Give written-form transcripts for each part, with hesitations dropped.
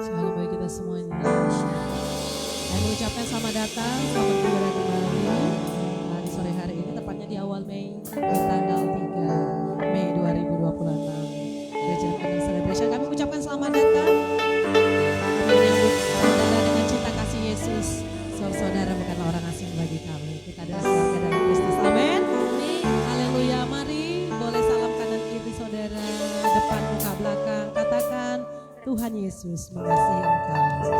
Shalom bagi kita semuanya. Kami ucapkan selamat datang, selamat berada kembali di sore hari ini, tepatnya di awal Mei, tanggal 3 Mei 2026. Gereja Penuh Celebration. Kami ucapkan selamat datang. Kami menyambut saudara dengan cinta kasih Yesus. Saudara bukanlah orang asing bagi kami. Kita adalah keluarga dalam Kristus. Amin. Haleluya. Mari boleh salam kanan kiri saudara, depan muka belakang. Katakan, Tuhan Yesus mengasihi engkau.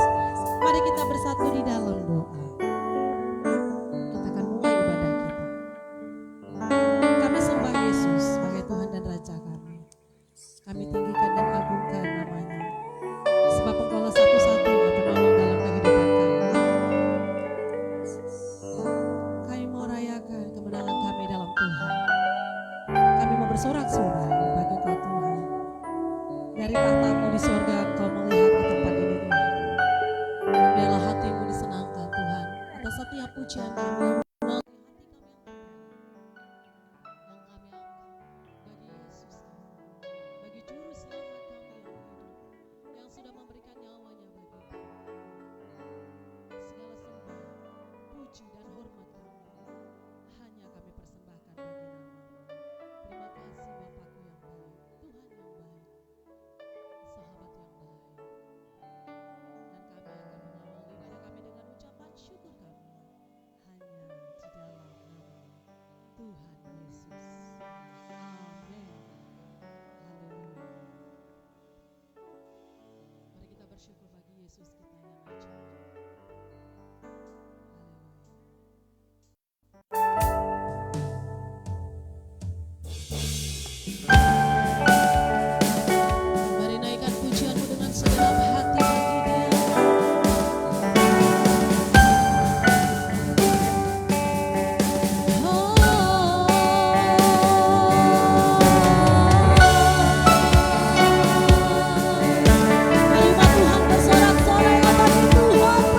Mari kita bersatu di dalam doa. Kita akan mulai ibadah kita. Kami sembah Yesus sebagai Tuhan dan Raja kami. Kami tinggikan dan agungkan namanya. Sebab engkaulah satu-satunya penolong dalam kehidupan kami. Kami mau rayakan kemenangan kami dalam Tuhan. Kami mau bersorak-sorai bagi Engkau Tuhan. Dari tahtamu di sorga Engkau melihat ke tempat ini Tuhan. Biarlah hatimu disenangkan Tuhan atas setiap pujian kami. Bersyukur bagi Yesus kita yang ajaib. Mari naikkan pujianmu dengan segenap hati bagi Dia. Terima Tuhan bersorak-sorai bagi Tuhan.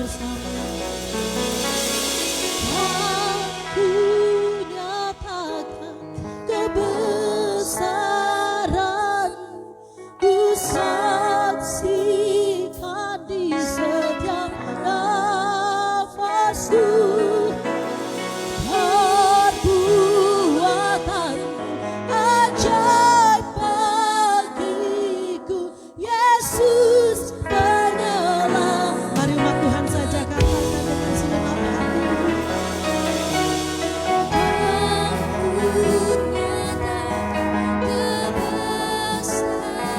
bersama. Aku nyatakan kebesaran, ku saksikan di setiap nafasku. Perbuatan ajaib bagiku, Yesus penyelam. Mari umat Tuhan saja katakan dengan segenap hati.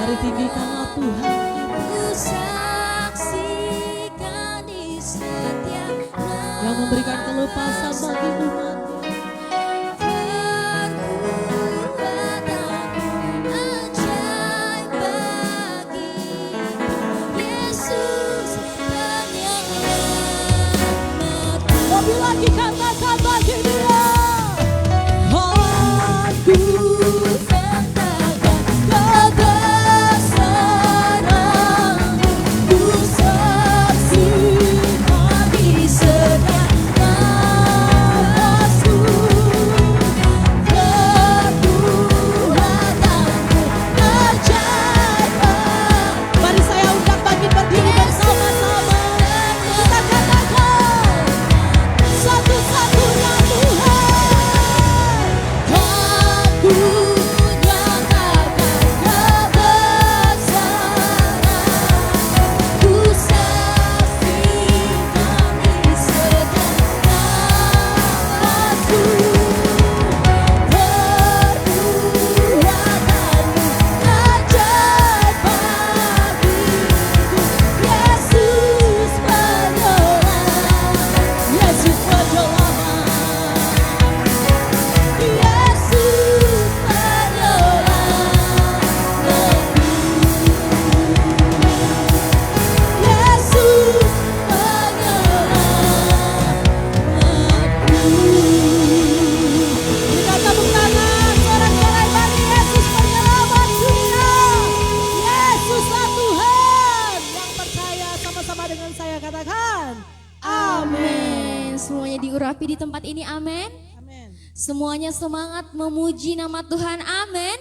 Mari tinggikanlah Tuhan. Yang memberikan kelepasan bagi umat. Lebih lagi katakan bagi Dia. Aku katakan kebesaran, ku saksikan di setiap nafasku. Perbuatanmu ajaib. Mari saya undang bangkit berdiri bersama-sama. Kita katakan satu-satunya Tuhan. Aku nyatakan kebesaran, ku saksikan di setiap nafasku. Perbuatanmu ajaib bagiku, Yesus penyelam, Yesus penyelam, Yesus Kita tepuk tangan, sorak-sorai bagi Yesus penyelamat dunia. Yesuslah Tuhan. Yang percaya sama-sama dengan saya katakan amin. Semuanya diurapi di tempat ini, amin. Amin. Semuanya semangat memuji nama Tuhan, amin.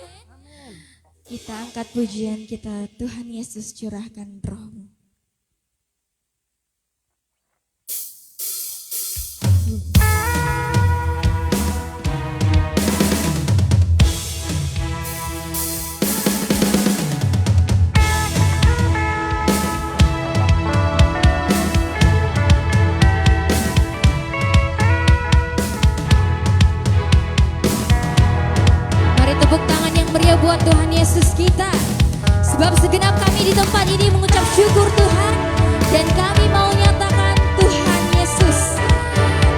Kita angkat pujian kita, Tuhan Yesus curahkan roh-Mu. Mari tepuk tangan yang meriah buat Tuhan Yesus kita. Sebab segenap kami di tempat ini mengucap syukur Tuhan. Dan kami mau nyatakan Tuhan Yesus,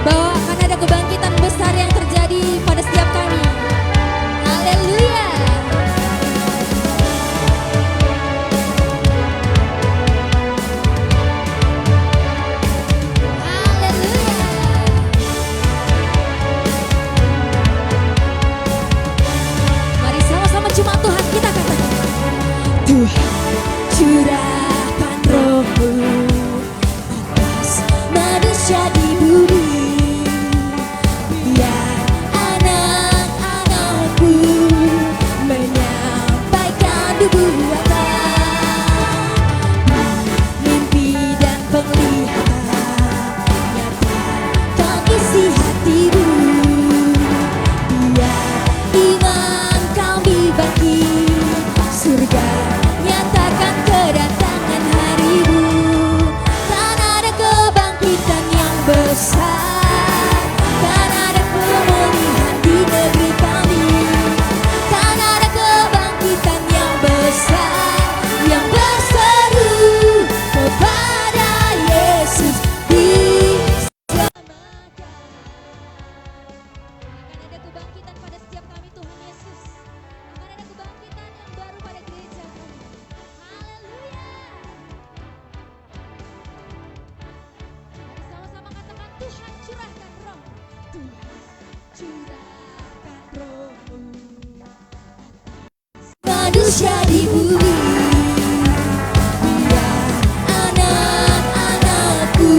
bahwa akan ada kebangkitan besar yang terjadi pada setiap kami. Haleluya. Haleluya. Mari sama-sama cuma Tuhan kita katakan. Tuhan curahkan roh-Mu atas manusia di bumi. Biar anak-anakku menyampaikan nubuatan, mimpi dan penglihatan, nyatakan isi hatimu. Biar iman kami bangkit, surga nyatakan kedatangan harimu. Kan ada kebangkitan yang besar, kan ada pemulihan di negeri kami. Kan ada kebangkitan yang besar, yang berseru kepada Yesus diselamatkan. Akan ada kebangkitan pada setiap kami, Tuhan Yesus. Akan ada kebangkitan yang baru pada gereja kami. Haleluya. Mari sama-sama katakan, Tuhan curahkan roh. Tuhan curahkan roh-Mu manusia di bumi. Biar anak-anakku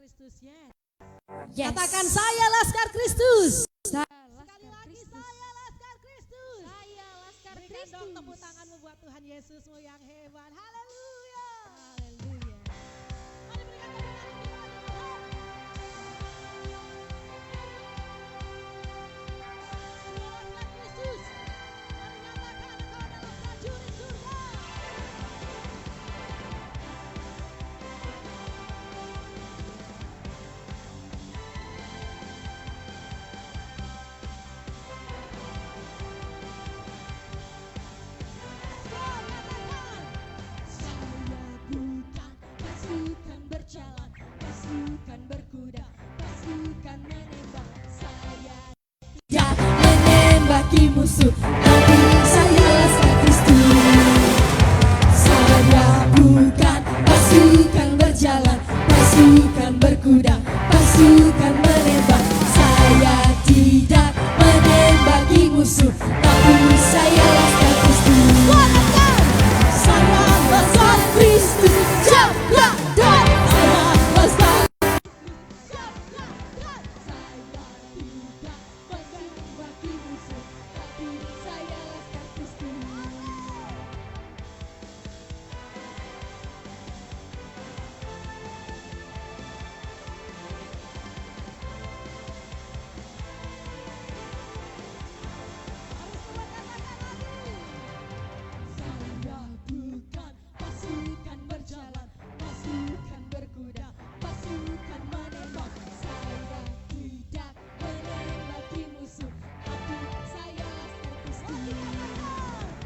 Kristus, yes. Yes. Katakan saya Laskar Kristus. Sekali lagi saya Laskar Kristus. Saya Laskar Berikan dong Kristus. tepuk tanganmu buat Tuhan Yesusmu yang hebat. Haleluya. Haleluya. Mari berikan tepuk tangan kita bagi Tuhan. Saya Laskar Kristus. Mari nyatakan engkau adalah prajurit surga. Pasukan berjalan, pasukan berkuda, pasukan menembak. Saya tidak menembaki musuh, tapi saya Laskar Kristus. Saya bukan pasukan berjalan, pasukan berkuda, pasukan menembak. Saya tidak menembaki musuh, tapi saya Laskar Kristus. Saya Laskar Kristus, jaga dan saya Laskar. Saya tidak menembaki musuh, tapi saya Laskar Kristus. Saya bukan pasukan berjalan, pasukan berkuda, pasukan menembak. Saya tidak menembaki musuh, tapi saya Laskar Kristus.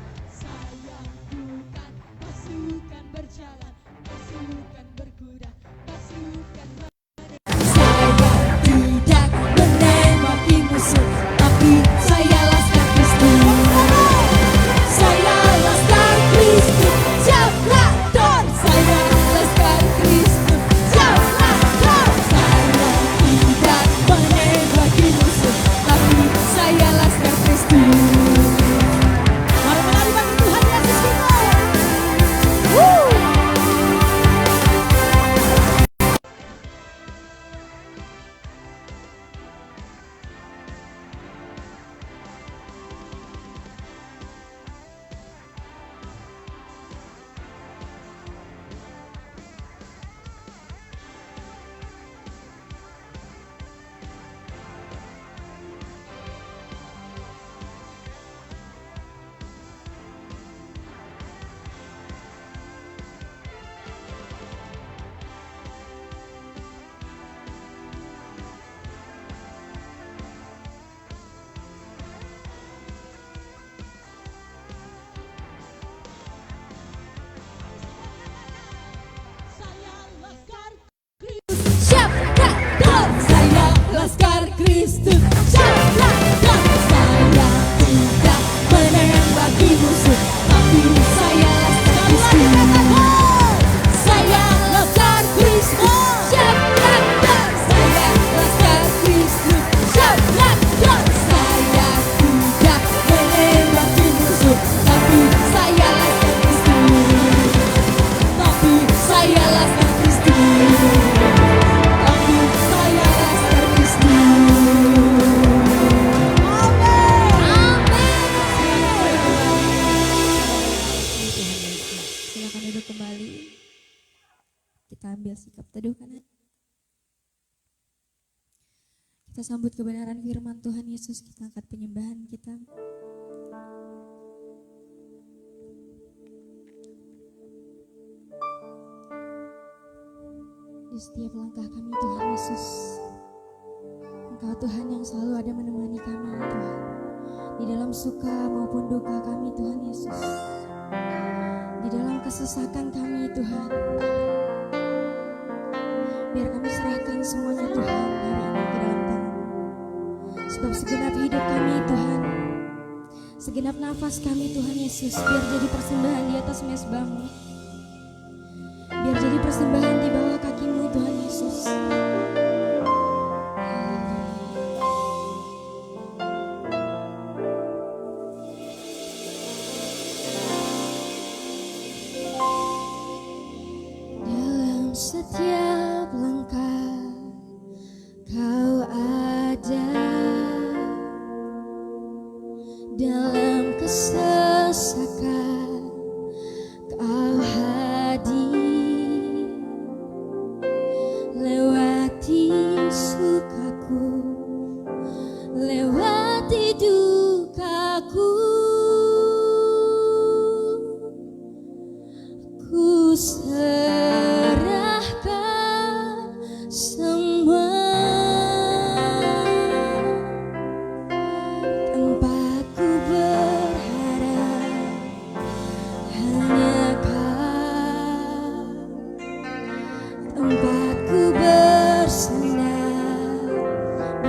Saya bukan pasukan berjalan, pasukan berkuda, pasukan menembak. Saya tidak menembaki musuh, tapi saya Laskar Kristus. Saya Laskar Kristus, jaga dan saya Laskar Kristus, jaga dan saya tidak menembaki musuh, tapi saya Laskar Kristus. Mari menari bagi Tuhan Yesus kita. Saya Laskar Jaga dan saya Laskar Kristus, jaga dan saya tidak menembaki musuh, tapi saya Laskar Kristus. Saya Laskar Kristus, jaga dan saya Laskar Kristus, jaga dan saya tidak menembaki musuh, tapi saya Laskar Kristus, tapi saya Laskar Kristus. Tapi saya Laskar Kristus. Silakan duduk kembali. Kita ambil sikap teduh kanan. Kita sambut kebenaran firman Tuhan Yesus. Kita angkat penyembahan kita. Di setiap langkah kami Tuhan Yesus, Engkau Tuhan yang selalu ada menemani kami Tuhan. Di dalam suka maupun duka kami Tuhan Yesus, di dalam kesesakan kami Tuhan, biar kami serahkan semuanya Tuhan hari ini ke dalam tangan-Mu. Sebab segenap hidup kami Tuhan, segenap nafas kami Tuhan Yesus, biar jadi persembahan di atas mezbah-Mu, biar jadi persembahan di bawah kaki-Mu Tuhan Yesus. Dalam setiap langkah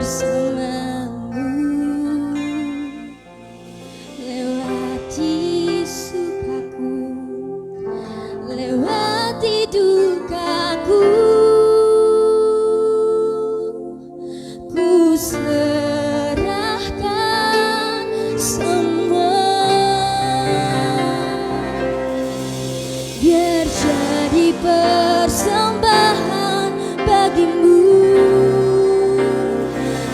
bersamamu, lewati sukaku, lewati dukaku, ku serahkan semua, biar jadi persembahan bagimu.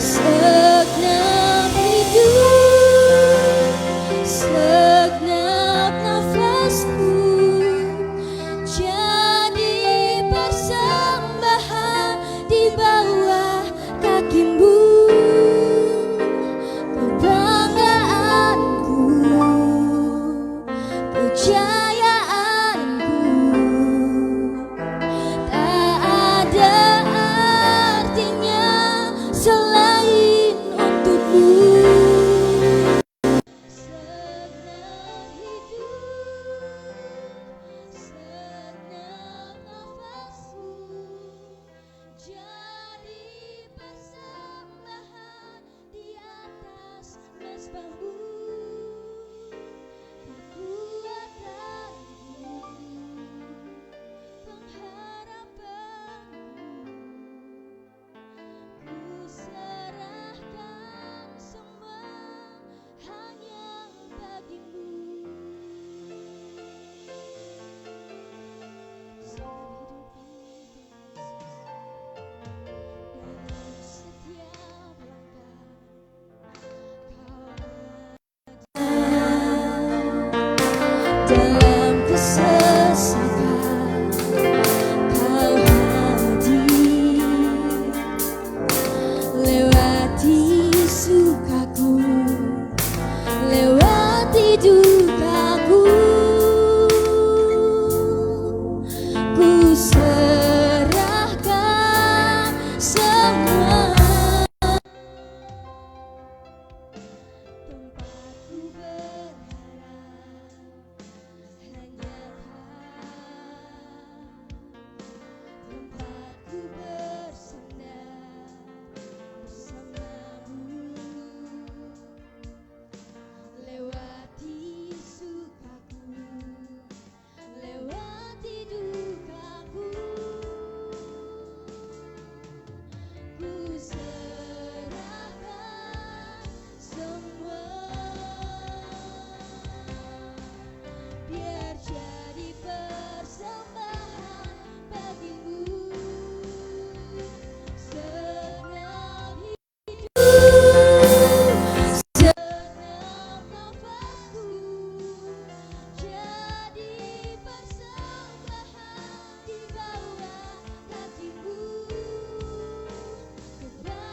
Segenap hidup, segenap nafasku, jadi persembahan di bawah kakimu. Kebanggaanku, kejayaanku, tak ada artinya selain untukmu. Segenap hidup, segenap nafasku, jadi persembahan di atas mezbahmu. Kekuatanku, pengharapanku, ku serahkan semua hanya bagimu. Seumur hidup ini dalam setiap langkah kau dalam kesesakan, kau hadir lewati sukaku, lewati dukaku, ku serahkan semua. Tempatku berharap hanya tempatku bersandar bersamamu, lewati sukaku, lewati dukaku, ku serahkan semua, biar jadi persembahan bagimu. Segenap hidup, segenap nafasku, jadi persembahan di bawah kakimu. Kebanggaanku,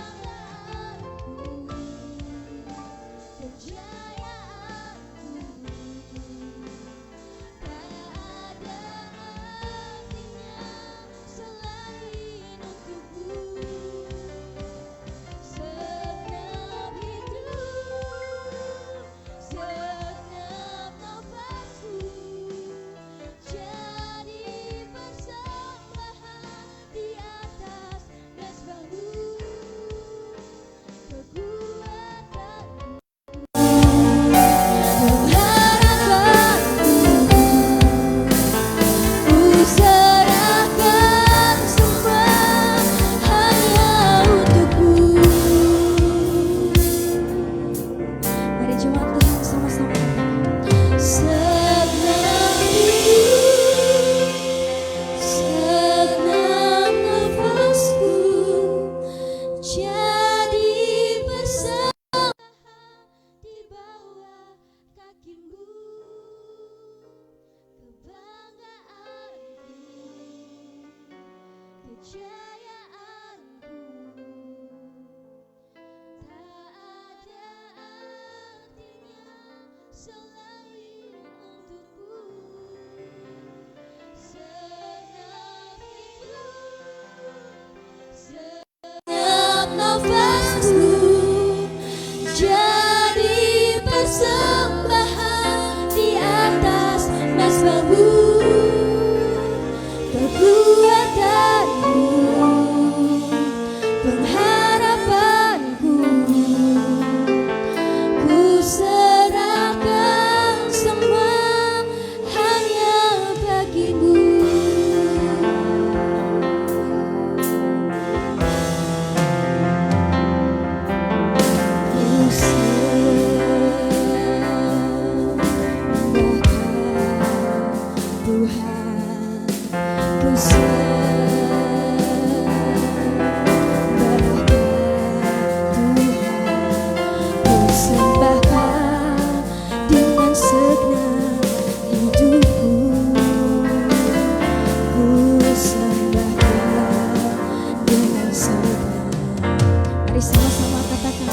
Mari sama-sama katakan.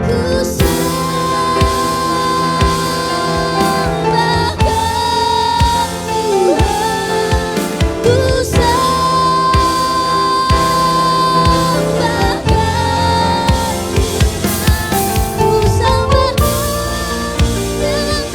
Ku sembahkan Tuhan, ku sembahkan Tuhan, ku sembahkan dengan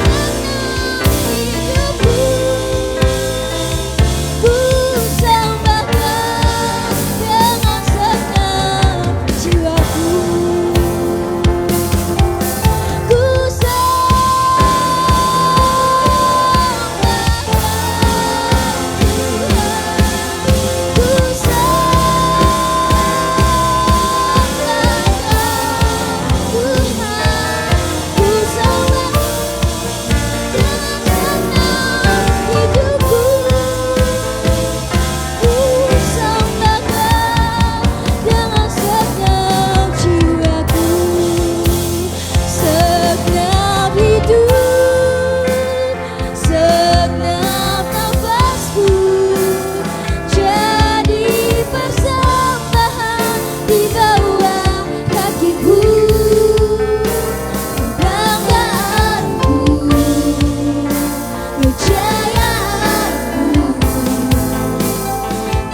senang hidupku, ku sembahkan dengan senang jiwaku, ku segenap hidup, segenap nafasku jadi persembahan di bawah kakimu. Kebanggaanku, kejayaanku,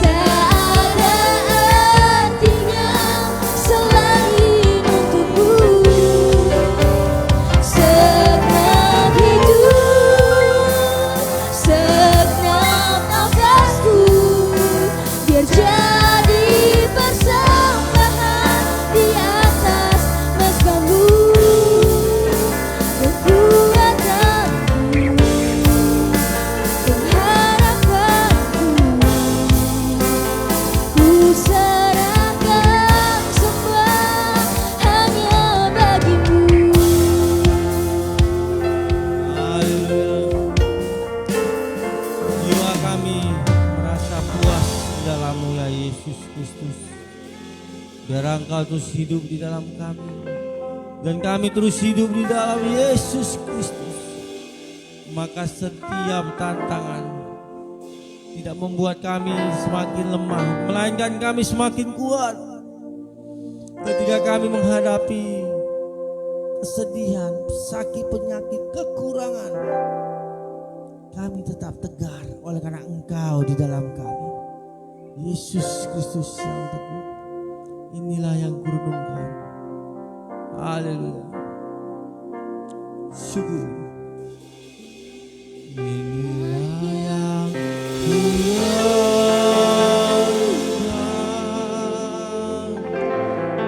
tak ada artinya selain untukmu. Segenap hidup, segenap nafasku, biar jadi persembahan di atas mazbamu. Kekuatanku, pengharapanku, ku serahkan semua hanya bagimu. Haleluya. Jiwa kami merasa puas di dalam-Mu ya Yesus Kristus. Biar Engkau terus hidup di dalam kami, dan kami terus hidup di dalam Yesus Kristus. Maka setiap tantangan tidak membuat kami semakin lemah, melainkan kami semakin kuat. Ketika kami menghadapi kesedihan, sakit, penyakit, kekurangan, kami tetap tegar oleh karena Engkau di dalam kami. Yesus Kristus yang teguh, inilah yang kurenungkan. Haleluya. Syukur. Inilah yang kurenungkan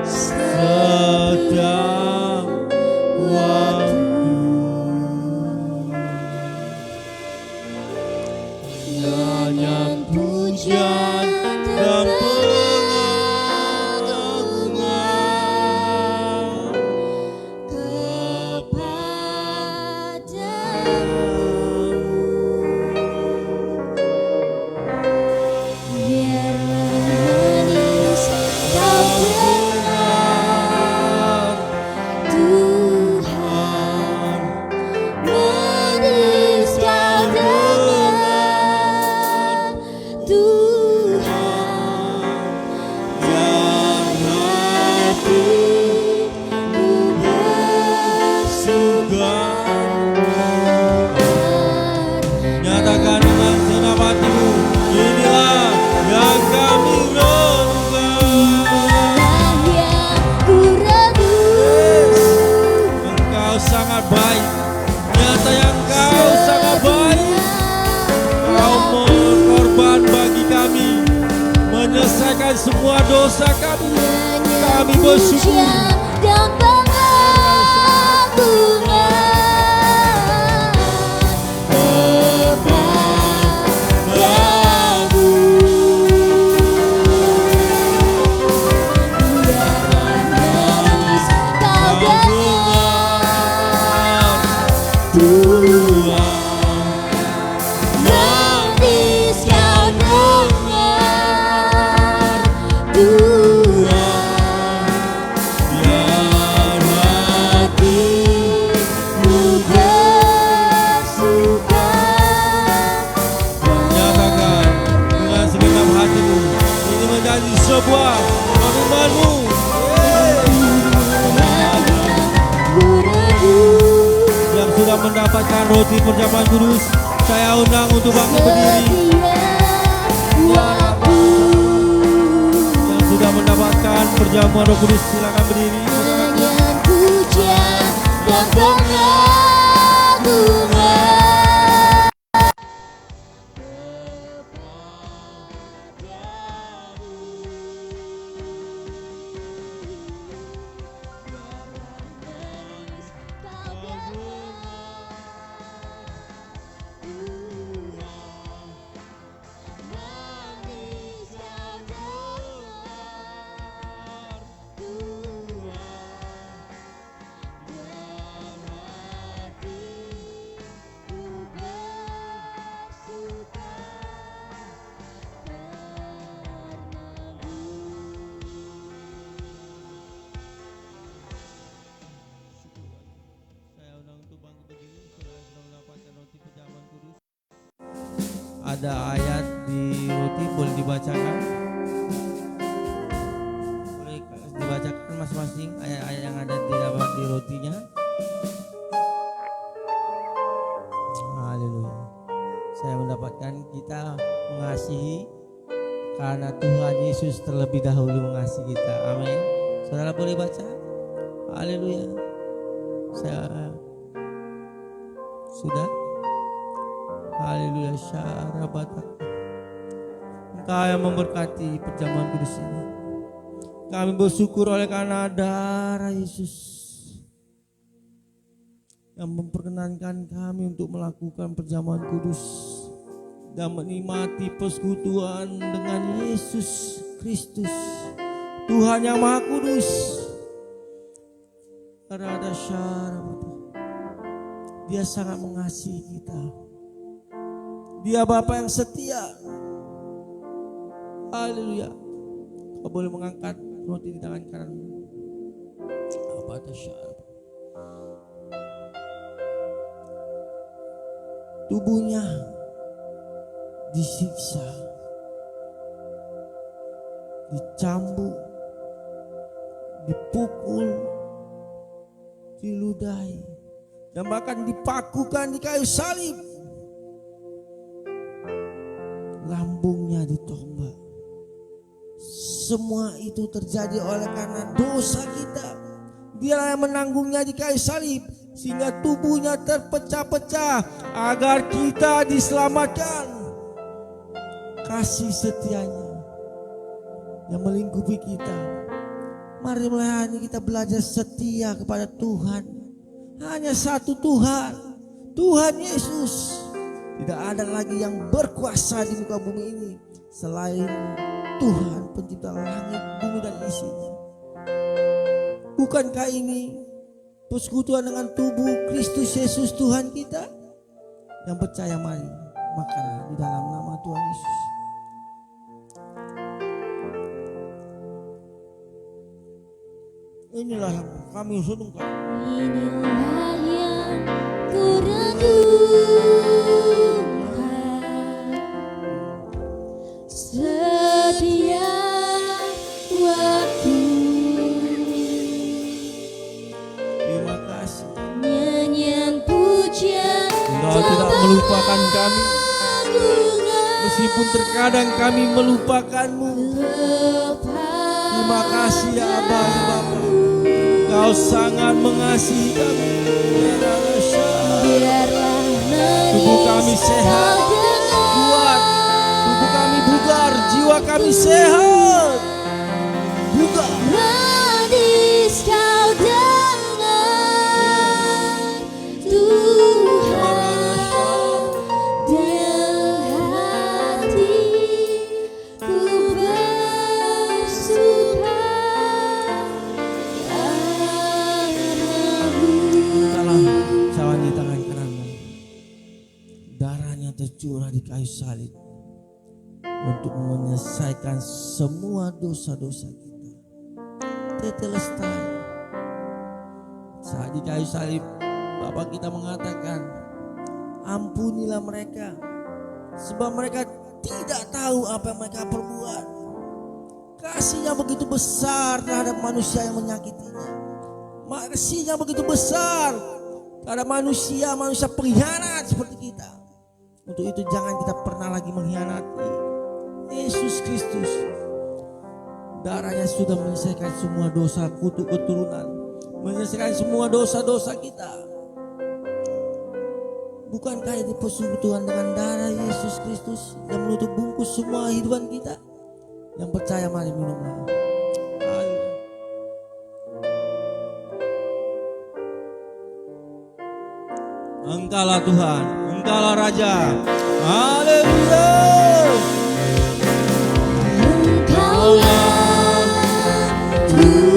sedang waktu, nyanyian pujian dan pengagungan Nyatakan dengan senang hatimu, inilah yang kami renungkan. Engkau sangat baik, nyata yang Engkau sangat baik. Kau berkorban bagi kami, menyelesaikan semua dosa kami. Kami bersyukur. Dan pengagungan kepadamu, biarlah menangis kau dengar Tuhan, menangis kau dengar Tuhan. Biar hatimu bersuka. nyatakan dengan segenap hatimu, ini menjadi sebuah komitmenmu. Yang sudah mendapatkan roti perjamuan kudus, saya undang untuk bangkit berdiri. Yang sudah mendapatkan perjamuan Roh Kudus, silakan berdiri. Dengan pujian dan pengagungan. Saya undang untuk bangkit berdiri. Saudara sudah mendapatkan roti perjamuan kudus. Ada ayat di roti, boleh dibacakan? Boleh dibacakan masing-masing ayat-ayat yang ada di rotinya. Haleluya. Saya mendapatkan kita mengasihi karena Tuhan Yesus terlebih dahulu mengasihi kita. Amin. Saudara boleh baca? Haleluya. Saya sudah. Haleluya. Syarabata. Engkau yang memberkati perjamuan kudus ini. Kami bersyukur oleh karena darah Yesus yang memperkenankan kami untuk melakukan perjamuan kudus dan menikmati persekutuan dengan Yesus Kristus, Tuhan yang Maha Kudus. Rada syarabata. Dia sangat mengasihi kita. Dia Bapa yang setia. Haleluya. Kau boleh mengangkat roti di tangan kananmu. Apa ada syarab. Tubuhnya disiksa, dicambuk, dipukul, diludahi, dan bahkan dipakukan di kayu salib. Lambungnya ditombak. Semua itu terjadi oleh karena dosa kita. Dia yang menanggungnya di kayu salib, sehingga tubuhnya terpecah-pecah agar kita diselamatkan. Kasih setianya yang melingkupi kita. Mari mulai hari ini kita belajar setia kepada Tuhan. Hanya satu Tuhan, Tuhan Yesus. Tidak ada lagi yang berkuasa di muka bumi ini selain Tuhan pencipta langit, bumi dan isinya. Bukankah ini persekutuan dengan tubuh Kristus Yesus Tuhan kita? Yang percaya mari makanlah di dalam nama Tuhan Yesus. Inilah yang kami sedungkan. Inilah yang kurangukan, setiap waktu. Terima kasih. Nyanyian pujian Engkau tidak melupakan kami, meskipun terkadang kami melupakanmu. Terima kasih ya Abah, ya Bapa. Kau sangat mengasihi kami. Biarlah Tubuh kami sehat, kuat. Tubuh kami bugar, jiwa kami sehat, bugar. manis kau dengar Tuhan, dan hatiku bersuka karena-Mu. Dalam cawan di tangan kananmu, darahnya tercurah di kayu salib untuk menyelesaikan semua dosa-dosa kita. Tetelestai. Saat di kayu salib, Bapak kita mengatakan, ampunilah mereka, sebab mereka tidak tahu apa yang mereka perbuat. Kasihnya begitu besar terhadap manusia yang menyakitinya. Kasihnya begitu besar terhadap manusia pengkhianat seperti kita. Untuk itu jangan kita pernah lagi mengkhianati Yesus Kristus. Darahnya sudah menyelesaikan semua dosa kutuk keturunan, menyelesaikan semua dosa-dosa kita. Bukankah itu persekutuan dengan darah Yesus Kristus yang menutup bungkus semua kehidupan kita? Yang percaya mari minumlah. Engkaulah Tuhan, Engkaulah Raja. Haleluya. Engkaulah Tuhan.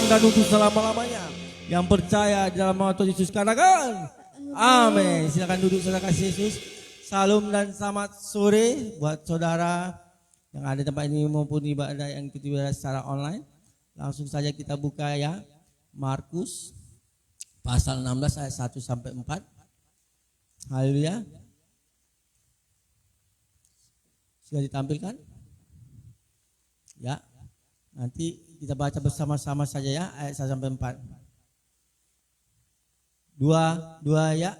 Dan untuk selama-lamanya. Yang percaya dalam nama Tuhan Yesus katakan amin. Silakan duduk saudara kasih Yesus. Salam dan selamat sore buat saudara yang ada di tempat ini maupun ibadah yang kita secara online. Langsung saja kita buka ya. Markus pasal 16 ayat 1 sampai 4. Haleluya. Sudah ditampilkan? Ya. Nanti kita baca bersama-sama saja ya ayat 1 sampai 4. Dua ya.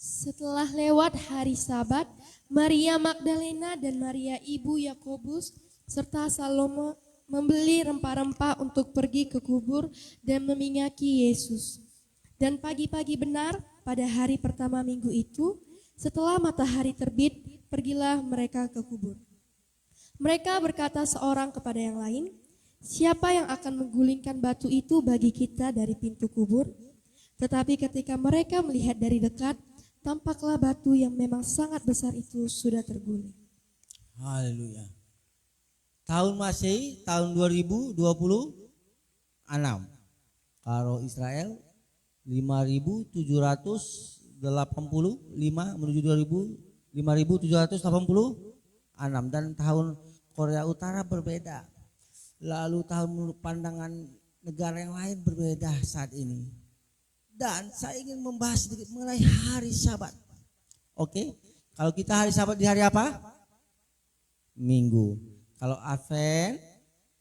Setelah lewat hari Sabat, Maria Magdalena dan Maria ibu Yakobus serta Salome membeli rempah-rempah untuk pergi ke kubur dan meminyaki Yesus. Dan pagi-pagi benar pada hari pertama minggu itu, setelah matahari terbit, pergilah mereka ke kubur. Mereka berkata seorang kepada yang lain, "Siapa yang akan menggulingkan batu itu bagi kita dari pintu kubur?" Tetapi ketika mereka melihat dari dekat, tampaklah batu yang memang sangat besar itu sudah terguling. Haleluya. Tahun Masehi tahun 2026. Kalau Israel 5.785 menuju 5.786 dan tahun Korea Utara berbeda. Lalu tahun pandangan negara yang lain berbeda saat ini. Dan saya ingin membahas sedikit mengenai hari Sabat. Oke, kalau kita hari Sabat di hari apa? Minggu. Kalau Advent,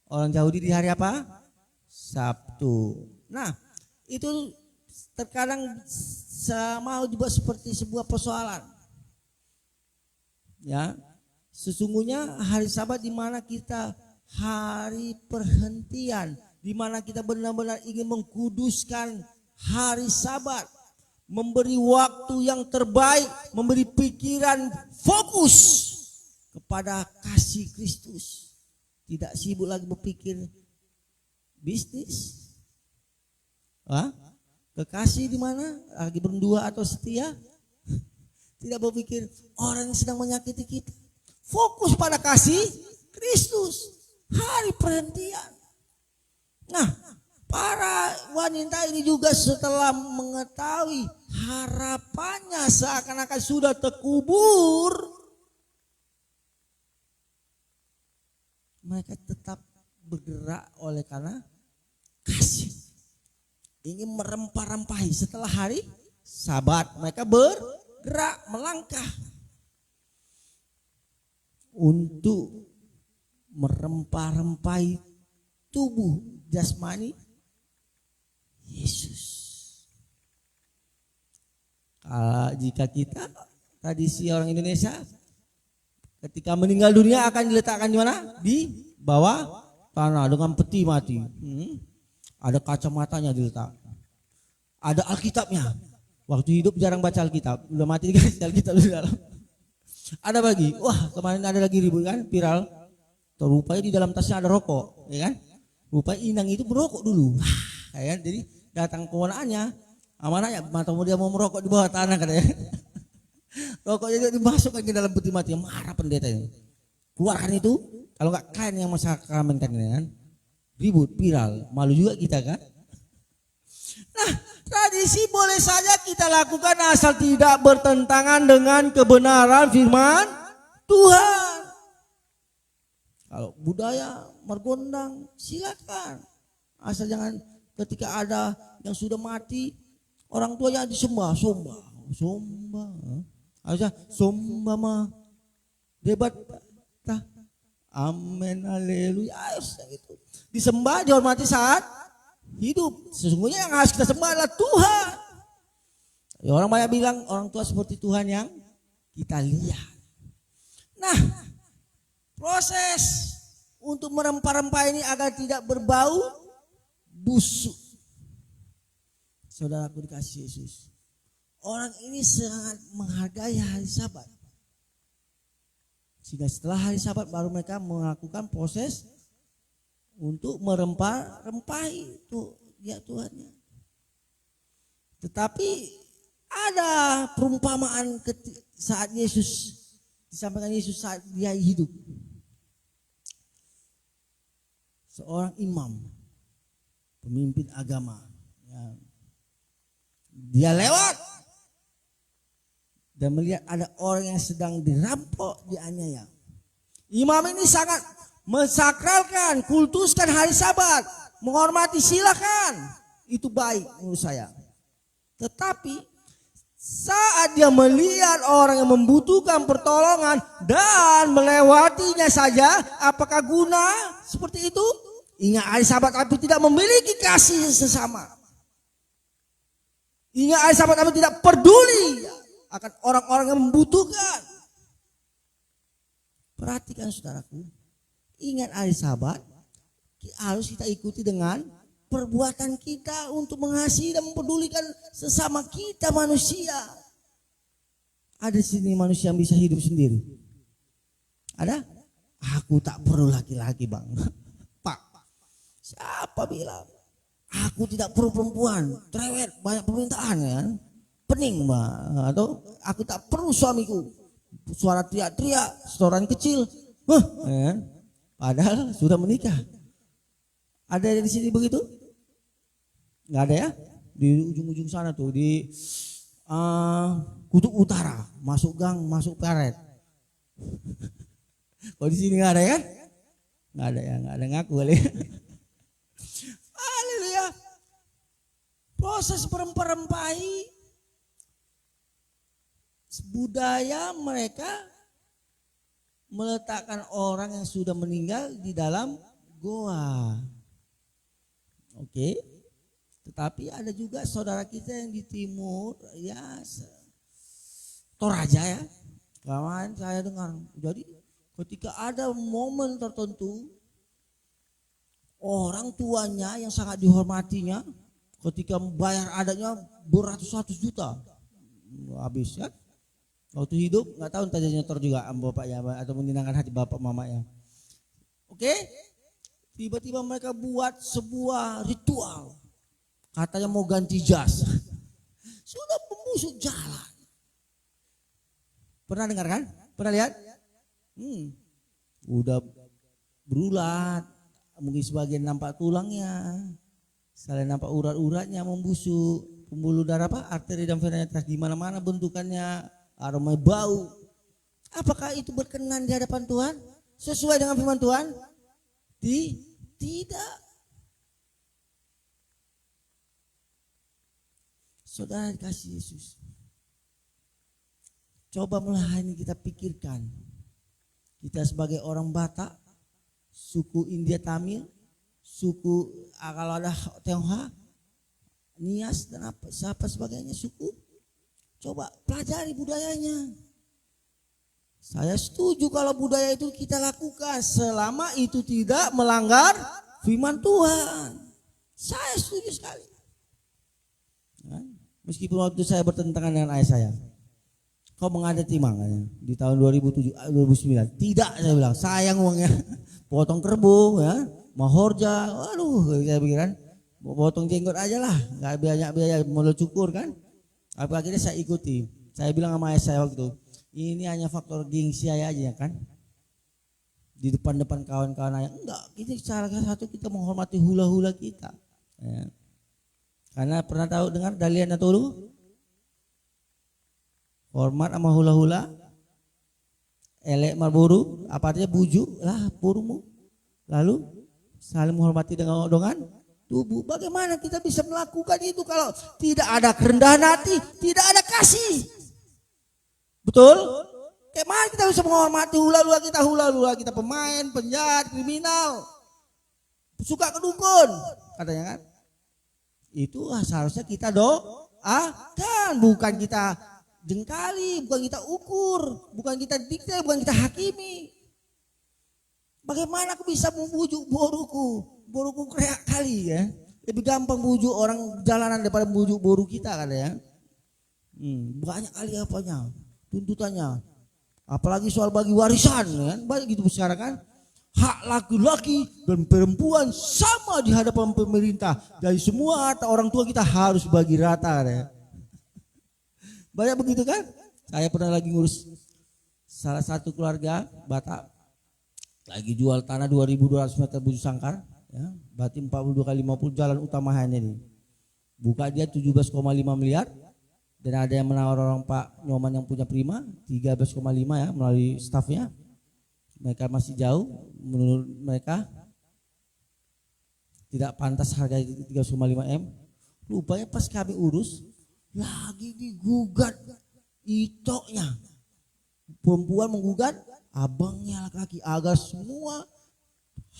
orang Yahudi di hari apa? Sabtu. Nah, itu terkadang mau dibuat seperti sebuah persoalan. Ya, sesungguhnya hari Sabat di mana kita hari perhentian, di mana kita benar-benar ingin mengkuduskan hari Sabat, memberi waktu yang terbaik, memberi pikiran fokus kepada kasih Kristus. Tidak sibuk lagi berpikir bisnis. Kekasih di mana? Lagi berdua atau setia? Tidak berpikir orang yang sedang menyakiti kita. Fokus pada kasih Kristus. Hari perhentian. Nah, para wanita ini juga setelah mengetahui harapannya seakan-akan sudah terkubur, mereka tetap bergerak oleh karena kasih. Ingin merempah-rempahi setelah hari Sabat. Mereka bergerak melangkah untuk merempah-rempahi tubuh jasmani Yesus. Jika kita tradisi orang Indonesia ketika meninggal dunia akan diletakkan di mana? Di bawah tanah dengan peti mati. Ada kacamatanya diletak. Ada Alkitabnya. Waktu hidup jarang baca Alkitab, udah mati dikasih Alkitab di dalam. Ada bagi, wah kemarin ada lagi ribut kan, viral. Rupanya di dalam tasnya ada rokok, ya kan? Rupanya inang itu merokok dulu, ya kan? Jadi datang keponakannya, amanahnya, matamu dia mau merokok di bawah tanah katanya. Rokoknya dimasukkan ke dalam peti mati, marah pendeta ini. Keluarkan itu, kalau nggak kalian yang mensakramenkan ini kan? Ribut, viral, malu juga kita kan? Nah, tradisi boleh saja kita lakukan asal tidak bertentangan dengan kebenaran firman Tuhan. Kalau budaya mergondang silakan, asal jangan ketika ada yang sudah mati orang tuanya disembah, sombah. Aja sombah mah debat tah. Amin, haleluya. Itu disembah, dihormati saat hidup. Sesungguhnya yang harus kita sembah adalah Tuhan. Ya, orang banyak bilang orang tua seperti Tuhan yang kita lihat. Nah, proses untuk merempah-rempah ini agar tidak berbau busuk. Saudaraku dikasih Yesus, orang ini sangat menghargai hari Sabat. Sehingga setelah hari Sabat baru mereka melakukan proses untuk merempah-rempahi itu ya Tuhannya. Tetapi ada perumpamaan saat Yesus disampaikan Yesus saat dia hidup. Seorang imam, pemimpin agama, ya, dia lewat dan melihat ada orang yang sedang dirampok, dianiaya. Imam ini sangat mensakralkan, kultuskan hari Sabat, menghormati, silakan, itu baik menurut saya. Tetapi saat dia melihat orang yang membutuhkan pertolongan dan melewatinya saja, apakah guna seperti itu? Ingat hari Sabat tapi tidak memiliki kasih sesama. Ingat hari Sabat tapi tidak peduli akan orang-orang yang membutuhkan. Perhatikan saudaraku, ingat hari Sabat harus kita ikuti dengan perbuatan kita untuk mengasihi dan mempedulikan sesama kita manusia. Ada sini manusia yang bisa hidup sendiri? Ada? Aku tak perlu laki-laki bang. Pak, siapa bilang? Aku tidak perlu perempuan, cerewet, banyak permintaan kan? Pening mbak. Atau aku tak perlu suamiku, suara teriak-teriak, setoran kecil. Kan? Padahal sudah menikah. Ada di sini begitu? Nggak ada ya? Di ujung-ujung sana tuh, di kutub utara, masuk gang, masuk karet. Kalau di sini nggak ada ya? Nggak ada ya, nggak ada ngaku kali. Haleluya. Proses perempah-rempahi budaya mereka meletakkan orang yang sudah meninggal di dalam goa. Oke. Tetapi ada juga saudara kita yang di timur, ya Toraja ya. Kemarin saya dengar, jadi ketika ada momen tertentu orang tuanya yang sangat dihormatinya ketika membayar adanya beratus-ratus juta habis kan. Waktu hidup nggak tahu entah dia nyetor juga sama bapaknya atau menyenangkan hati bapak mamanya. Oke, tiba-tiba mereka buat sebuah ritual, katanya mau ganti jas. Sudah pembusuk jalan. Pernah dengar kan? Pernah lihat? Udah berulat, mungkin sebagian nampak tulangnya, selain nampak urat-uratnya membusuk, pembuluh darah arteri dan venanya di mana-mana bentukannya, aroma bau. Apakah itu berkenan di hadapan Tuhan? Sesuai dengan firman Tuhan? Tidak. Saudara dikasih Yesus. Coba mulai ini kita pikirkan. Kita sebagai orang Batak, suku India Tamil, suku kalau ada Tionghoa, Nias dan siapa sebagainya suku. Coba pelajari budayanya. Saya setuju kalau budaya itu kita lakukan selama itu tidak melanggar firman Tuhan. Saya setuju sekali. Meskipun waktu saya bertentangan dengan ayah saya, kau mengadati makanya di tahun 2009. Tidak, saya bilang sayang uangnya, potong kerbau ya, mahorja, waduh saya pikiran potong jenggot aja lah, nggak banyak biaya modal cukur kan. Akhirnya saya ikuti. Saya bilang sama ayah saya waktu itu, ini hanya faktor gengsi aja kan. Di depan-depan kawan-kawan ayah, enggak, kita salah satu kita menghormati hula-hula kita. Ya. Karena pernah tahu dengar Dalian Turu? Hormat sama hula-hula. Elek marburu, apa artinya bujuk lah purumu. Lalu saling menghormati dengan tubuh. Bagaimana kita bisa melakukan itu kalau tidak ada kerendahan hati, tidak ada kasih? Betul? Kayak mana kita bisa menghormati hula-hula kita pemain, penjahat, kriminal, suka kedukun, katanya kan? Itu seharusnya kita doakan, bukan kita jengkali, bukan kita ukur, bukan kita dikte, bukan kita hakimi. Bagaimana aku bisa membujuk boruku kreak kali ya. Lebih gampang bujuk orang jalanan daripada bujuk boru kita kan ya. Banyak kali apanya, tuntutannya. Apalagi soal bagi warisan kan, banyak gitu sekarang kan. Hak laki-laki dan perempuan sama di hadapan pemerintah. Dari semua harta orang tua kita harus bagi rata ya. Banyak begitu kan? Saya pernah lagi ngurus salah satu keluarga Batak, lagi jual tanah 2.200 meter bujur sangkar, ya, berarti 42 kali 50 jalan utama hanya ini. Buka dia 17,5 miliar, dan ada yang menawar orang Pak Nyoman yang punya Prima 13,5 ya melalui stafnya. Mereka masih jauh, menurut mereka tidak pantas harga 3,5 M. Rupanya pas kami urus lagi digugat itoknya, perempuan menggugat abangnya laki-laki agar semua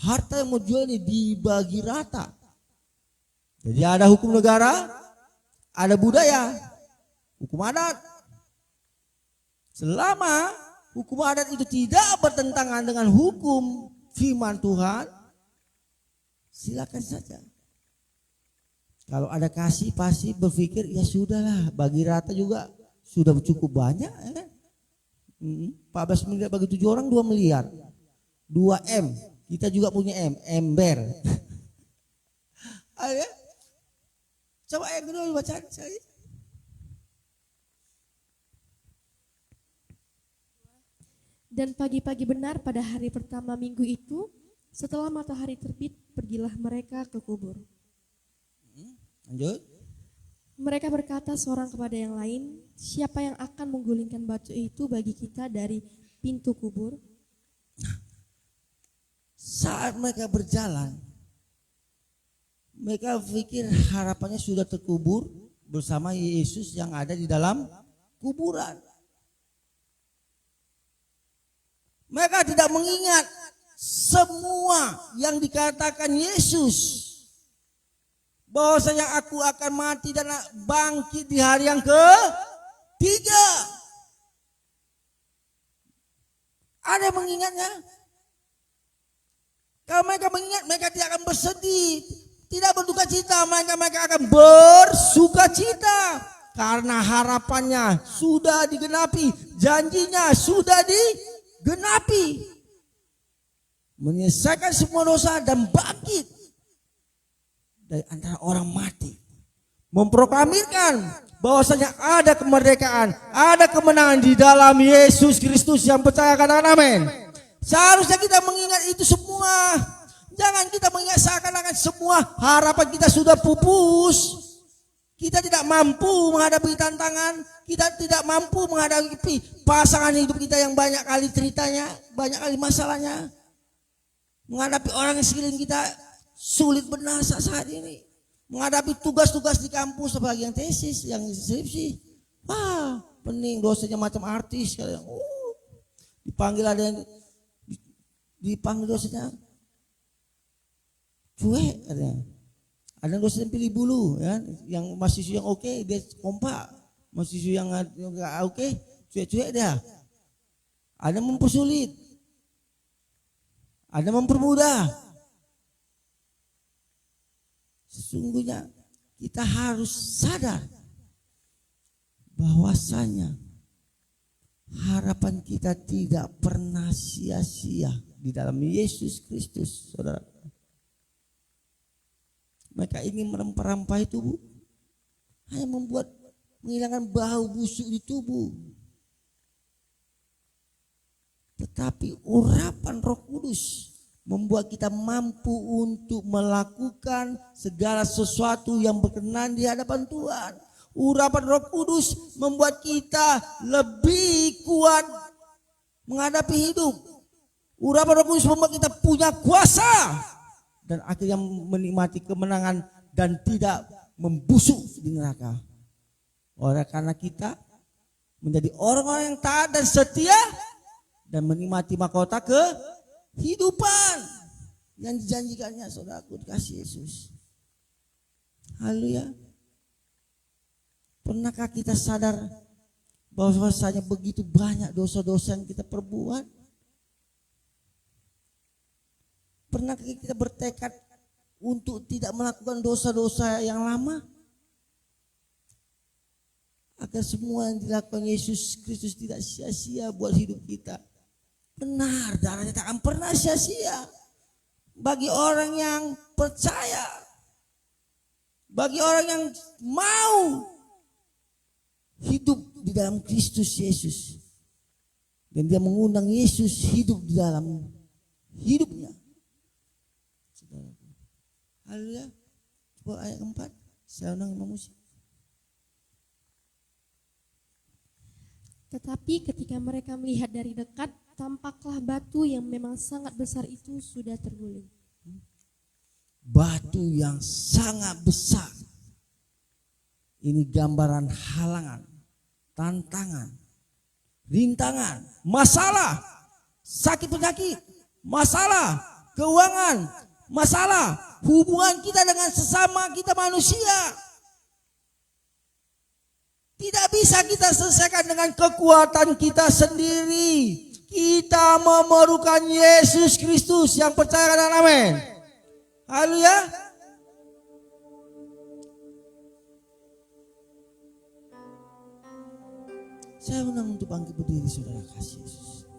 harta yang mau jual ini dibagi rata. Jadi ada hukum negara, ada budaya, hukum adat. Selama hukum adat itu tidak bertentangan dengan hukum firman Tuhan, silakan saja. Kalau ada kasih pasti berpikir ya sudahlah, bagi rata juga sudah cukup banyak ya kan? 14 miliar bagi 7 orang 2 miliar 2 M, kita juga punya ember. Ayo, coba yang kedua baca sekali. Dan pagi-pagi benar pada hari pertama minggu itu, setelah matahari terbit, pergilah mereka ke kubur. Lanjut. Mereka berkata seorang kepada yang lain, siapa yang akan menggulingkan batu itu bagi kita dari pintu kubur? Saat mereka berjalan, mereka pikir harapannya sudah terkubur bersama Yesus yang ada di dalam kuburan. Mereka tidak mengingat semua yang dikatakan Yesus, bahwasanya aku akan mati dan bangkit di hari yang ketiga. Ada yang mengingatnya? Kalau mereka mengingat, mereka tidak akan bersedih, tidak berduka cita, mereka akan bersuka cita. Karena harapannya sudah digenapi, janjinya sudah digenapi. Menyelesaikan semua dosa dan bangkit dari antara orang mati. Memproklamirkan bahwasanya ada kemerdekaan, ada kemenangan di dalam Yesus Kristus. Yang percaya katakan amin. Seharusnya kita mengingat itu semua. Jangan kita mengingat seakan-akan semua harapan kita sudah pupus. Kita tidak mampu menghadapi tantangan, kita tidak mampu menghadapi pasangan hidup kita yang banyak kali ceritanya, banyak kali masalahnya. Menghadapi orang yang sekeliling kita sulit benar saat ini. Menghadapi tugas-tugas di kampus, apalagi yang tesis, yang skripsi. Wah, pening, dosanya macam artis. Dipanggil ada yang dipanggil dosanya cuek katanya. Ada dosen yang pilih bulu, ya, yang mahasiswa yang oke dia kompak, mahasiswa yang nggak oke cuek-cuek dia. Ada mempersulit, ada mempermudah. Sesungguhnya kita harus sadar bahwasanya harapan kita tidak pernah sia-sia di dalam Yesus Kristus, saudara. Mereka ingin merempah-rempah tubuh, hanya membuat menghilangkan bau busuk di tubuh. Tetapi urapan Roh Kudus membuat kita mampu untuk melakukan segala sesuatu yang berkenan di hadapan Tuhan. Urapan Roh Kudus membuat kita lebih kuat menghadapi hidup. Urapan Roh Kudus membuat kita punya kuasa dan akhirnya menikmati kemenangan dan tidak membusuk di neraka. Oleh karena kita menjadi orang-orang yang taat dan setia dan menikmati mahkota kehidupan yang dijanjikannya, saudaraku dikasih Yesus. Haleluya. Pernahkah kita sadar bahwasanya begitu banyak dosa-dosa yang kita perbuat? Pernahkah kita bertekad untuk tidak melakukan dosa-dosa yang lama? Agar semua yang dilakukan Yesus Kristus tidak sia-sia buat hidup kita. Benar, darahnya tak akan pernah sia-sia. Bagi orang yang percaya, bagi orang yang mau hidup di dalam Kristus Yesus. Dan dia mengundang Yesus hidup di dalam hidupnya. Haleluya. Coba ayat 4. Saya undang Imam Musi. Tetapi ketika mereka melihat dari dekat, tampaklah batu yang memang sangat besar itu sudah terguling. Batu yang sangat besar. Ini gambaran halangan, tantangan, rintangan, masalah, sakit penyakit, masalah, keuangan, masalah, hubungan kita dengan sesama kita manusia. Tidak bisa kita selesaikan dengan kekuatan kita sendiri. Kita memerlukan Yesus Kristus. Yang percaya katakan amin. Haleluya. Saya undang untuk bangkit berdiri, saudara kasih Yesus.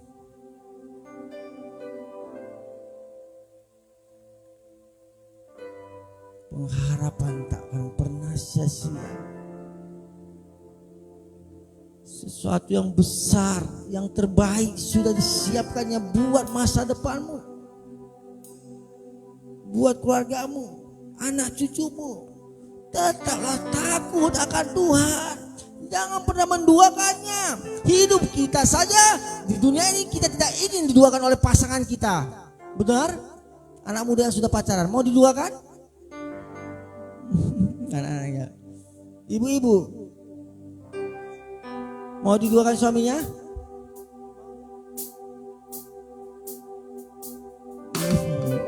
Pengharapan tak akan pernah sia-sia. Sesuatu yang besar, yang terbaik sudah disiapkannya buat masa depanmu, buat keluargamu, anak cucumu. Tetaplah takut akan Tuhan. Jangan pernah menduakannya. Hidup kita saja di dunia ini kita tidak ingin diduakan oleh pasangan kita. Benar? Anak muda yang sudah pacaran mau diduakan? Anak-anaknya. Ibu-ibu mau diduakan suaminya?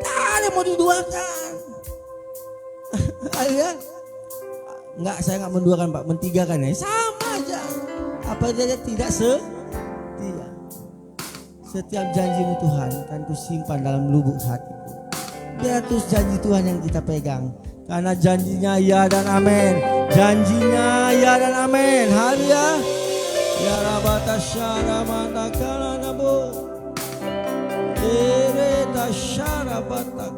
Tak ada mau diduakan. Ayo ya. Enggak, saya enggak menduakan Pak, mentigakan ya. Sama aja. Apa saja tidak setia. Setiap janjimu Tuhan kan ku simpan dalam lubuk hatiku. Biar terus janji Tuhan yang kita pegang. Karena janjinya ya dan amin. Janjinya ya dan amin. Haleluya. Ya rabata syara mata kana nabo. Ere ta syara bata.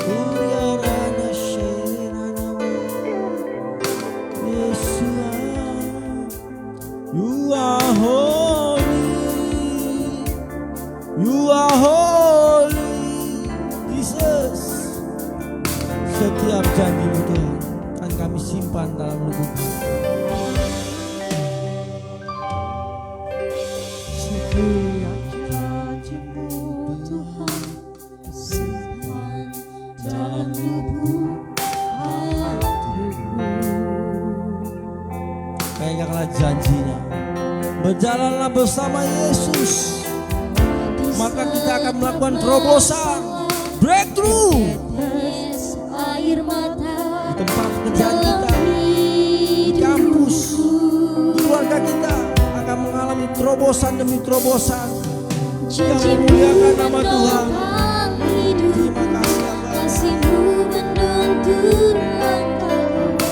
Kuria rana sherena nabo. Yesus, you are holy. You are holy. Jesus. Setiap janji-Mu Tuhan akan kami simpan dalam lubuk hati. Setiap janji-Mu Tuhan simpan dalam lubuk hatiku. Peganglah janjinya. Berjalanlah bersama Yesus. Maka kita akan melakukan terobosan, breakthrough Air mata di tempat pekerjaan kita, di kampus, di keluarga kita akan mengalami terobosan demi terobosan yang memuliakan nama Tuhan. Terima kasih Allah. kasih-Mu menuntun langkahku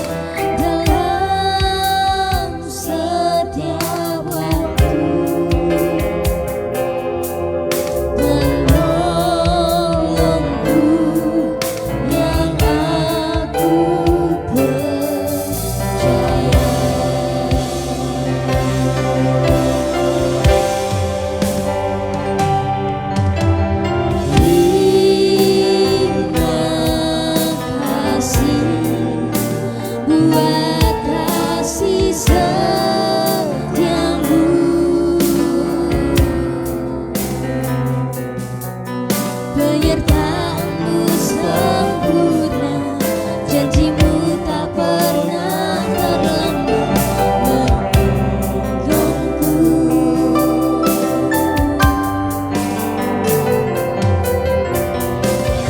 dalam setiap waktu. Menolongku yang aku percaya. Terima kasih buat kasih setiamu. Penyertaan-Mu sempurna, janji-Mu tak pernah terlambat menolongku.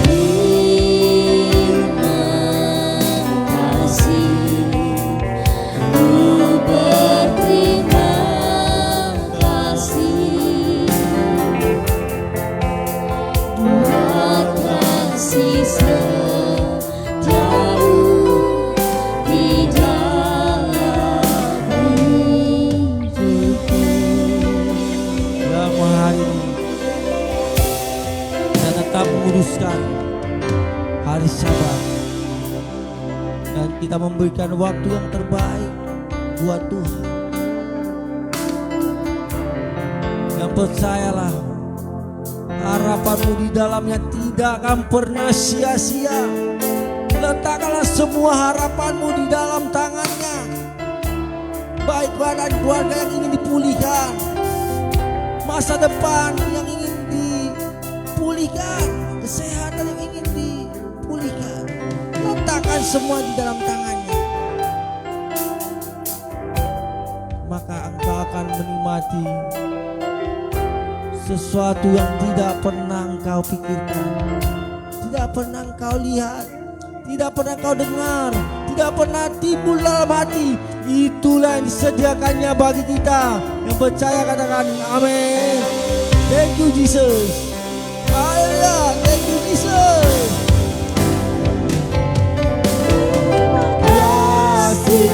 Terima kasih, ku berterima kasih buat kasih setiamu di dalam hidupku. Dalam hari ini kita tetap menguduskan hari Sabat dan kita memberikan waktu yang terbaik buat Tuhan. Yang percayalah, harapanmu di dalamnya tidak akan pernah sia-sia. Letakkanlah semua harapanmu di dalam tangannya. Baik badan keluarga yang ingin dipulihkan, masa depan yang ingin dipulihkan, kesehatan yang ingin dipulihkan, letakkan semua di dalam tangannya. Maka engkau akan menikmati sesuatu yang tidak pernah engkau pikirkan, tidak pernah engkau lihat, tidak pernah engkau dengar, tidak pernah timbul dalam hati. Itulah yang disediakannya bagi kita yang percaya. Katakan amin. Thank you Jesus. Haleluya. Thank you Jesus. Terima kasih.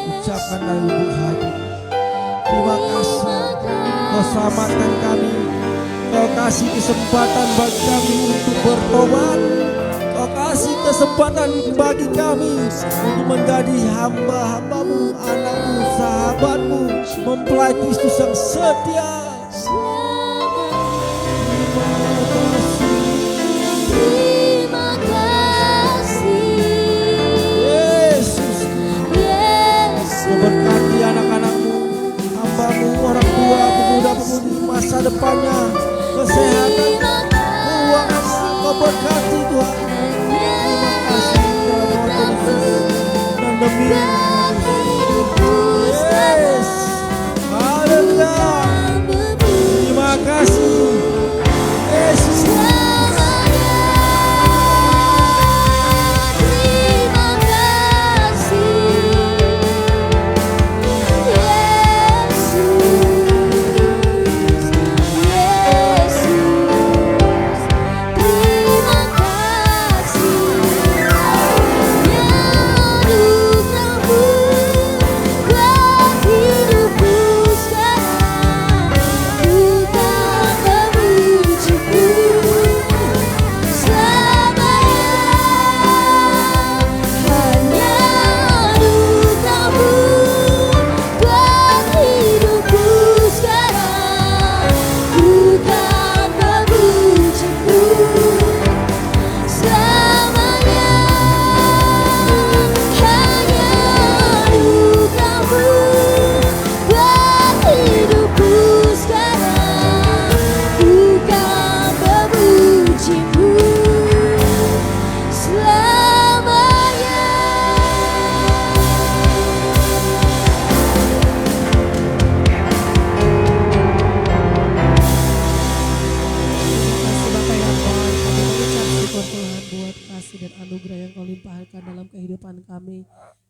ucapkan dari lubuk hati. Terima kasih Kau selamatkan kami. Kau kasih kesempatan bagi kami untuk bertobat. Kau kasih kesempatan bagi kami untuk menjadi hamba-hambamu, anakmu, sahabatmu, mempelai Kristus yang setia. Terima kasih Yesus, Kau berkati anak-anakmu, hambamu, orang tua, pemuda-pemudi, masa depannya, kesehatan, keuangan. Kau berkati Tuhan. Terima kasih dalam nama Yesus dan demi Yes, haleluya. Terima kasih Yesus.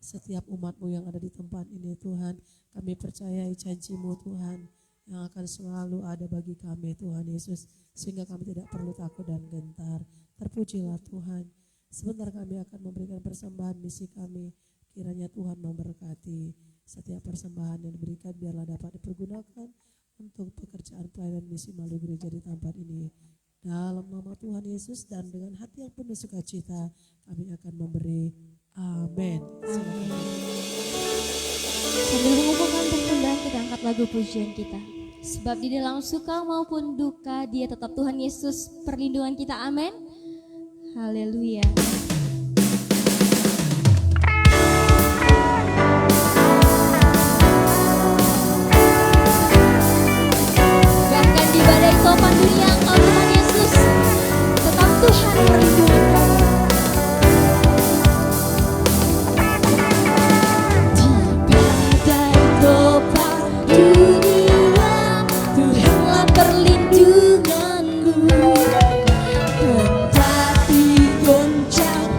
Setiap umat-Mu yang ada di tempat ini Tuhan, kami percayai janji-Mu Tuhan yang akan selalu ada bagi kami Tuhan Yesus, sehingga kami tidak perlu takut dan gentar. Terpujilah Tuhan. Sebentar kami akan memberikan persembahan misi kami. Kiranya Tuhan memberkati setiap persembahan yang diberikan, biarlah dapat dipergunakan untuk pekerjaan pelayanan misi melalui gereja di tempat ini. Dalam nama Tuhan Yesus dan dengan hati yang penuh sukacita kami akan memberi. Amin. Sambil mengumpulkan persembahan, kita angkat lagu pujian kita. Sebab di dalam suka maupun duka, Dia tetap Tuhan Yesus perlindungan kita. Amin. Haleluya. Bahkan di badai topan dunia, Engkau Tuhan Yesus tetap Tuhan perlindungan kami. Perlindunganku, kendati goncang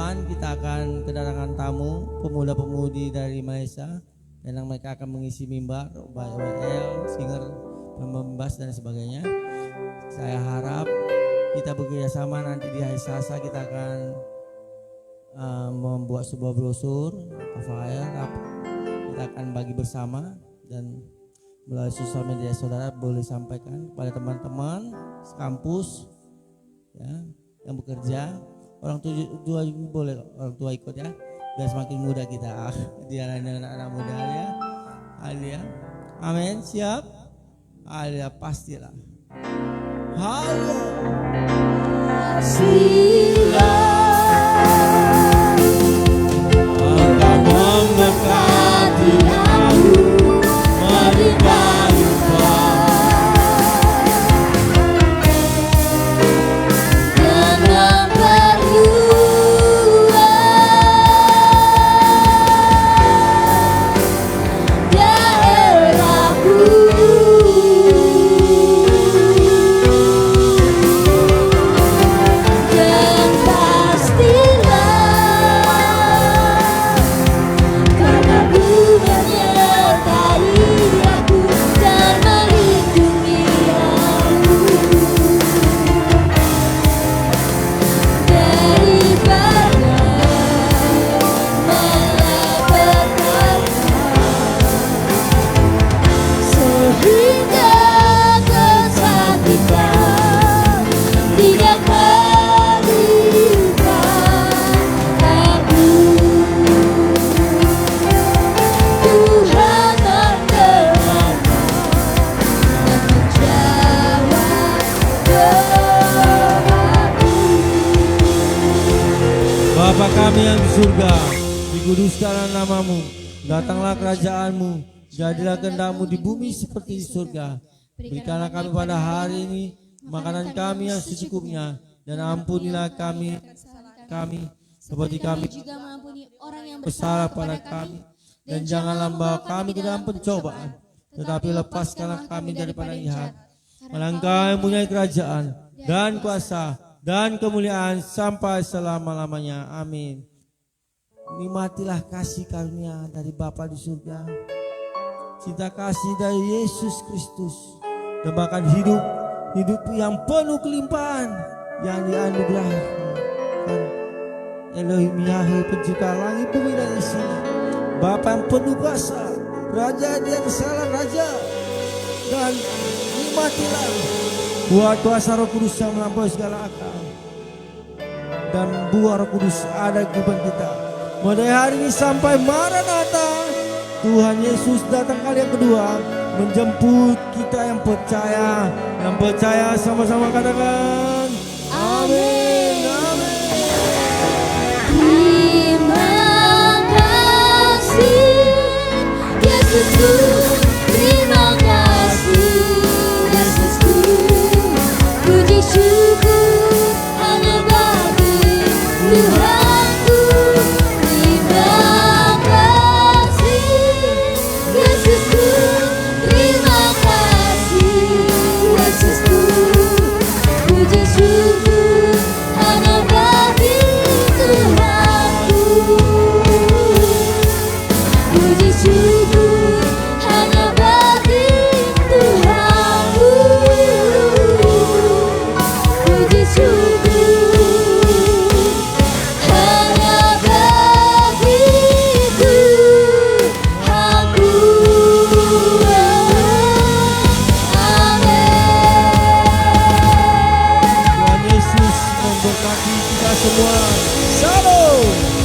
depan kita akan kedatangan tamu pemuda-pemudi dari Malaysia yang mereka akan mengisi mimbar, YWL, singer, pembas dan sebagainya. Saya harap kita bekerjasama nanti di hari Selasa kita akan membuat sebuah brosur, flyer, kita akan bagi bersama dan melalui sosial media saudara boleh sampaikan kepada teman-teman sekampus ya, yang bekerja. Orang tua boleh orang tua ikut ya, biar semakin muda kita dialani anak-anak muda ya. Alia, amin, siap? Alia pastilah. Halo. Engkau memberkati aku, melimpah-limpah. Bapa kami yang di surga, dikuduskanlah namamu, datanglah kerajaanmu, jadilah kehendak-Mu di bumi seperti di surga. Berikanlah kami pada hari ini makanan kami yang secukupnya, dan ampunilah kami seperti kami juga mengampuni orang yang bersalah pada kami, dan janganlah membawa kami ke dalam pencobaan, tetapi lepaskanlah kami daripada yang jahat. Karena Engkau yang mempunyai kerajaan dan kuasa dan kemuliaan sampai selama-lamanya. Amin. Nikmatilah kasih karunia dari Bapa di surga, cinta kasih dari Yesus Kristus, dan bahkan hidup yang penuh kelimpahan yang dianugerahkan Elohim Yahweh pencipta langit bumi dan isinya, Bapa yang penuh kuasa, Raja di atas segala raja, dan nikmatilah buat kuasa Roh Kudus yang melampaui segala akal, dan buah Roh Kudus ada di kehidupan kita mulai hari ini sampai Maranatha. Tuhan Yesus datang kali yang kedua menjemput kita yang percaya sama-sama katakan amin, amin. Terima kasih Yesusku, terima kasih Yesusku, puji syukur hanya bagi Tuhanku. Terima kasih Yesusku, terima kasih Yesusku, puji syukur hanya bagi Tuhanku. Puji syukur hanya bagi Tuhanku. Puji syukur hanya bagi Tuhanku. Amin. Tuhan Yesus memberkati kita semua. Shalom.